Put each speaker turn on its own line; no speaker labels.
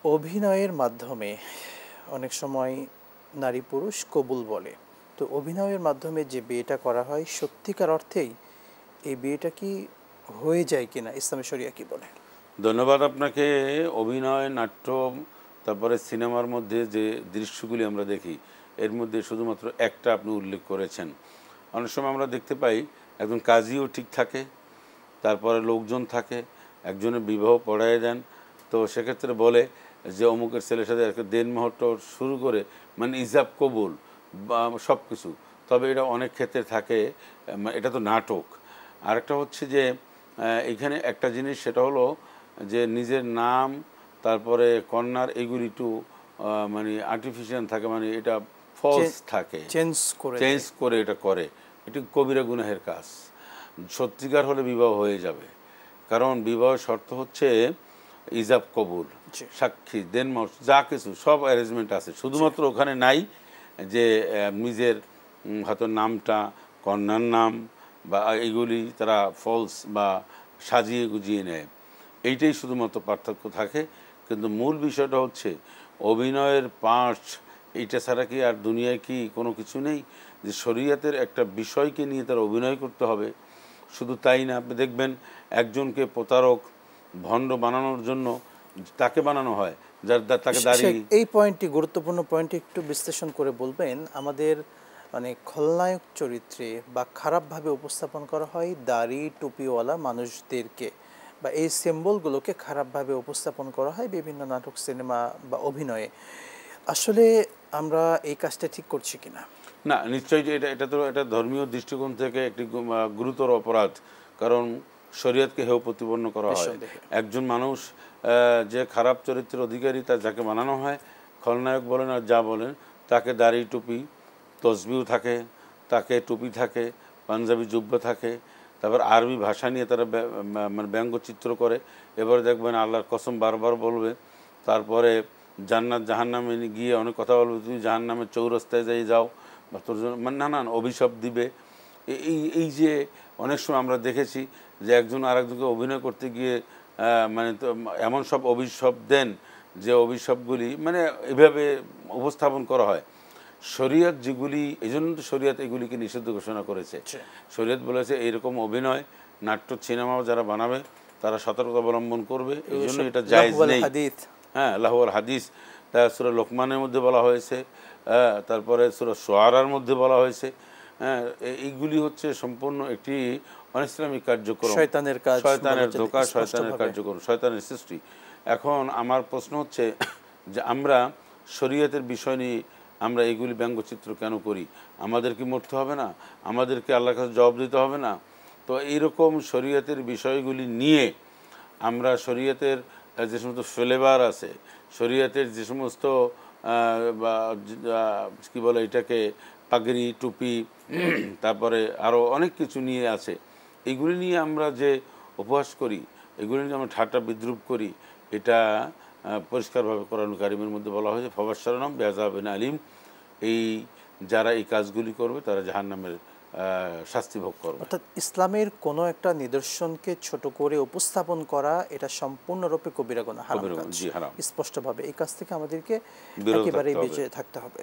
অভিনয়ের মাধ্যমে অনেক সময় নারী পুরুষ কবুল বলে, তো অভিনয়ের মাধ্যমে যে বিয়েটা করা হয় সত্যিকার অর্থেই এই বিয়েটা কি হয়ে যায় কিনা, ইসলামী শরিয়া কি বলে?
ধন্যবাদ আপনাকে। অভিনয়, নাট্য, তারপরে সিনেমার মধ্যে যে দৃশ্যগুলি আমরা দেখি, এর মধ্যে শুধুমাত্র একটা আপনি উল্লেখ করেছেন। অনেক সময় আমরা দেখতে পাই একজন কাজীও ঠিক থাকে, তারপরে লোকজন থাকে, একজনের বিবাহ পড়ায় দেন, তো সেক্ষেত্রে বলে যে অমুকের ছেলের সাথে একটা দেনমোহরটা শুরু করে মানে ইজাব কবুল বা সব কিছু। তবে এটা অনেক ক্ষেত্রে থাকে, এটা তো নাটক। আরেকটা হচ্ছে যে এখানে একটা জিনিস, সেটা হলো যে নিজের নাম, তারপরে কন্যার এগুলি একটু মানে আর্টিফিশিয়াল থাকে, মানে এটা ফলস থাকে, চেঞ্জ করে এটা করে। এটি কবিরা গুনাহের কাজ। সত্যিকার হলে বিবাহ হয়ে যাবে, কারণ বিবাহের শর্ত হচ্ছে ইজাব কবুল, সাক্ষী, দেনমোহর, যা কিছু সব অ্যারেঞ্জমেন্ট আছে। শুধুমাত্র ওখানে নাই যে নিজের হয়তো নামটা, কন্যার নাম বা এগুলি তারা ফলস বা সাজিয়ে গুজিয়ে নেয়, এইটাই শুধুমাত্র পার্থক্য থাকে। কিন্তু মূল বিষয়টা হচ্ছে অভিনয়ের পাঠ, এইটা ছাড়া কি আর দুনিয়ায় কি কোনো কিছু নেই? যে শরীয়তের একটা বিষয়কে নিয়ে তারা অভিনয় করতে হবে। শুধু তাই না, আপনি দেখবেন একজনকে প্রতারক, ভণ্ড বানানোর জন্য তাকে বানানো হয়, যার তাকে দাঁড়িয়ে।
এই পয়েন্টটি গুরুত্বপূর্ণ, পয়েন্টটি একটু বিশ্লেষণ করে বলবেন আমাদের। মানে খলনায়ক চরিত্রে বা খারাপভাবে উপস্থাপন করা হয় দাড়ি টুপিওয়ালা মানুষদেরকে, বা এই সিম্বলগুলোকে খারাপভাবে উপস্থাপন করা হয় বিভিন্ন নাটক, সিনেমা বা অভিনয়ে। আসলে আমরা এই কাজটা ঠিক করছি কিনা?
না, নিশ্চয়ই এটা এটা তো এটা ধর্মীয় দৃষ্টিকোণ থেকে একটি গুরুতর অপরাধ। কারণ শরীয়তকে হেয় প্রতিপন্ন করা হয়। একজন মানুষ যে খারাপ চরিত্রের অধিকারী, তার যাকে বানানো হয় খলনায়ক বলেন আর যা বলেন, তাকে দাড়ি টুপি তসবিও থাকে, তাকে টুপি থাকে, পাঞ্জাবি জুব্বা থাকে, তারপর আরবি ভাষা নিয়ে তারা মানে ব্যঙ্গচিত্র করে। এবারে দেখবেন আল্লাহর কসম বারবার বলবে, তারপরে জান্নাত জাহান্নামে গিয়ে অনেক কথা বলবে, তুমি জাহান্নামের চৌরাস্তায় যাও বা তোর জন্য মানে নানান অভিশাপ দিবে। এই যে অনেক সময় আমরা দেখেছি যে একজন আরেকজনকে অভিনয় করতে গিয়ে মানে তো এমন সব অভিশাপ দেন যে অভিশাপগুলি মানে এভাবে উপস্থাপন করা হয়। শরীয়ত যেগুলি, এই জন্য তো শরীয়ত এগুলিকে নিষিদ্ধ ঘোষণা করেছে। শরীয়ত বলেছে এইরকম অভিনয়, নাট্য, সিনেমাও যারা বানাবে তারা সতর্কতা অবলম্বন করবে, এই জন্য এটা জায়েজ নেই। হ্যাঁ, লাহওয়াল হাদিস, সূরা লোকমানের মধ্যে বলা হয়েছে, তারপরে সূরা শুআরার মধ্যে বলা হয়েছে। হ্যাঁ, এইগুলি হচ্ছে সম্পূর্ণ একটি অনিসলামিক কার্যক্রম, শয়তানের ধোঁকা, শয়তানের কার্যক্রম, শয়তানের সৃষ্টি। এখন আমার প্রশ্ন হচ্ছে যে আমরা শরীয়তের বিষয় নিয়ে আমরা এগুলি ব্যঙ্গচিত্র কেন করি? আমাদের কি মরতে হবে না? আমাদেরকে আল্লাহর কাছে জবাব দিতে হবে না? তো এইরকম শরীয়তের বিষয়গুলি নিয়ে আমরা শরীয়তের যে সমস্ত ফ্লেভার আছে, শরীয়তের যে সমস্ত কী বলে এটাকে, পাগড়ি, টুপি, তারপরে আরও অনেক কিছু নিয়ে আছে, এগুলি নিয়ে আমরা যে উপহাস করি, এগুলি নিয়ে আমরা ঠাট্টা বিদ্রুপ করি, এটা পরিষ্কারভাবে কোরআন কারিমের মধ্যে বলা হয়েছে ফাবাশশারনাহুম বিআযাবিন আলিম। এই যারা এই কাজগুলি করবে তারা জাহান্নামের শাস্তি ভোগ করবে।
অর্থাৎ ইসলামের কোনো একটা নিদর্শনকে ছোট করে উপস্থাপন করা এটা সম্পূর্ণরূপে কবিরা গুনাহ, হারাম কাজ, স্পষ্টভাবে এই কাজ থেকে আমাদেরকে একেবারেই বেঁচে থাকতে হবে।